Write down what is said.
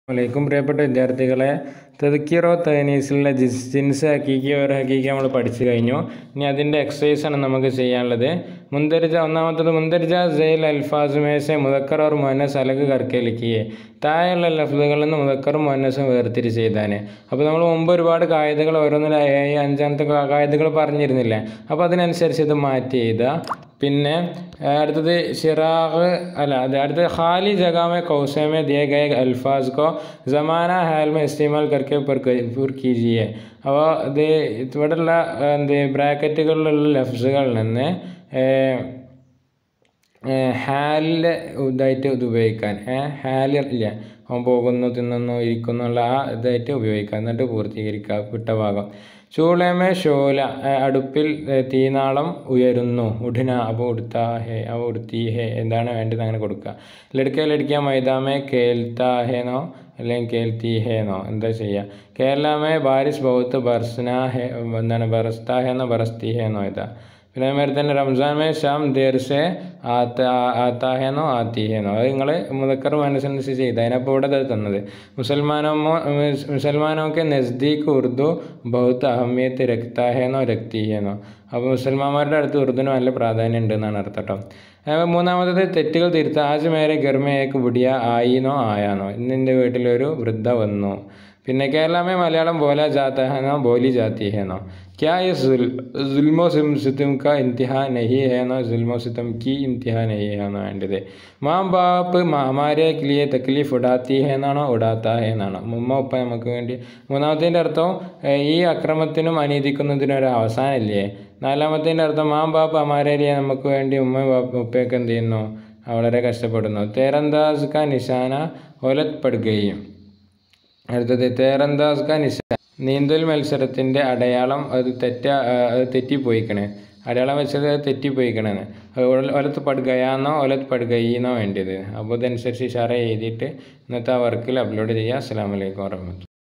വലൈക്കും പ്രിയപ്പെട്ട വിദ്യാർത്ഥികളെ, തദ്കിറോ തഅനീസിലെ ജിൻസ് ഹഖീഖി ഒരു ഹഖീഖി നമ്മൾ പഠിച്ചു കഴിഞ്ഞു. ഇനി അതിൻ്റെ എക്സസൈസാണ് നമുക്ക് ചെയ്യാനുള്ളത്. ഒന്നാമത്തത് മുന്ദരിജ സെയിൽ അൽഫാസ് മേസെ മുദക്കർ ഓർ മുഅന്നസ് അലഗ് കർക്കെ ലിഖിയെ. താഴെയുള്ള ലഫ്ലുകളിൽ നിന്ന് മുദക്കറും മുഅന്നസും വേർതിരിച്ച് എഴുതാൻ. അപ്പോൾ നമ്മൾ മുമ്പ് ഒരുപാട് കായികകൾ ഓരോന്നിലും അഞ്ചാമത്തെ കായികകൾ പറഞ്ഞിരുന്നില്ലേ? അപ്പോൾ അതിനനുസരിച്ച് ഇത് മാറ്റി എഴുതുക. പിന്നെ അടുത്തത് അടുത്തത് ഖാലി ജഗാമെ കൗസമെ ദിയെ ഗए अल्फाज को ज़माना हाल में इस्तेमाल करके पुर कीजिए. അപ്പോൾ ഇത് ഇവിടെയുള്ള ബ്രാക്കറ്റുകളിലുള്ള ലഫ്സുകളിൽ നിന്ന് ഹാലിൻ്റെ ഇതായിട്ട് ഇത് ഉപയോഗിക്കാൻ, ഹാലില്ല അവൻ പോകുന്നു, തിന്നുന്നു, ഇരിക്കുന്നു എന്നുള്ള ആ ഇതായിട്ട് ഉപയോഗിക്കുക. എന്നിട്ട് പൂർത്തീകരിക്കുക വിട്ട ഭാഗം. ചൂളമേ ഷോല അടുപ്പിൽ തീനാളം ഉയരുന്നു. ഉഠിന അപ്പോൾ ഉടുത്താ ഹേ, അവ ഉടുത്തി ഹേ, എന്താണ് വേണ്ടത് അങ്ങനെ കൊടുക്കുക. ലടിക്ക മൈദാമേ കേൽത്താ ഹേനോ അല്ലെങ്കിൽ കേൽത്തി ഹേനോ എന്താ ചെയ്യുക. കേരളമേ ബാരിഷ് ബഹുത്ത് ബർസ്ന ഹേ, എന്താണ് ബറസ്താ ഹേനോ ബറസ്തി ഹേനോ ഇതാ. പിന്നെ അതുമാതിരി തന്നെ റംസാൻ മേ ഷാം ദേർ സെ ആത്താ ഹേനോ ആത്തി ഹേനോ. അത് നിങ്ങൾ മുദക്കർ മനസ്സനുസരിച്ച് ചെയ്ത് അതിനപ്പോൾ ഇവിടെ അത് തന്നത്. മുസൽമാനോക്കെ നസ്ദീഖ് ഉറുദു ബഹുത്ത് അഹമ്മിയത്ത് രക്താ ഹേനോ രക്തി ഹേനോ. അപ്പോൾ മുസൽമാന്മാരുടെ അടുത്ത് ഉറുദുവിന് നല്ല പ്രാധാന്യം ഉണ്ട് എന്നാണ് അർത്ഥം കേട്ടോ. മൂന്നാമത്തത് തെറ്റുകൾ തിരുത്തുക. ആജ് മേരെ ഗർമയേക്ക് ബുഡിയ ആയിനോ ആയാനോ, ഇന്നെൻ്റെ വീട്ടിലൊരു വൃദ്ധ വന്നു. പിന്നെ കേരളമേ മലയാളം ബോല ജാത്ത ഹേനോ ബോലി ജാത്തി ഹേനോ. क्या ये जुल्मो सितम का इंतहा नहीं है ना, जुल्मो सितम की इंतहा नहीं है ना വേണ്ടത്. മാം ബാപ്പ് ഹമാരെ लिए തക്ലീഫ് ഉടാത്തി ഹേ എന്നാണോ ഉടാത്ത ഹേ എന്നാണോ. ഉമ്മ ഉപ്പ നമുക്ക് വേണ്ടി. മൂന്നാമത്തേൻ്റെ അർത്ഥം ഈ അക്രമത്തിനും അനീതിക്കുന്നതിനും ഒരു അവസാനമില്ലേ. നാലാമത്തേൻ്റെ അർത്ഥം മാം ബാപ്പ് ഹമാരെ लिए നമുക്ക് വേണ്ടി ഉമ്മ ഉപ്പയൊക്കെ എന്ത് ചെയ്യുന്നു, വളരെ കഷ്ടപ്പെടുന്നു. തേരന്താസ് കാ നിശാന ഒലത് പടുകയും. അടുത്തത് തേരന്താസ് കാ നിശാന നീന്തൽ മത്സരത്തിൻ്റെ അടയാളം അത് തെറ്റിപ്പോയിക്കണേ. അടയാളം വെച്ചത് തെറ്റിപ്പോയിക്കണേന്ന്. ഒലത്ത് പടുകയാന്നോ ഒലത്ത് പടുകയെന്നോ വേണ്ടത്. അപ്പോൾ ഇതനുസരിച്ച് ഇഷാറ എഴുതിയിട്ട് ഇന്നത്തെ ആ വർക്കിൽ അപ്ലോഡ് ചെയ്യുക. അസ്സലാമു അലൈക്കും വറഹ്മത്തുള്ളാഹി.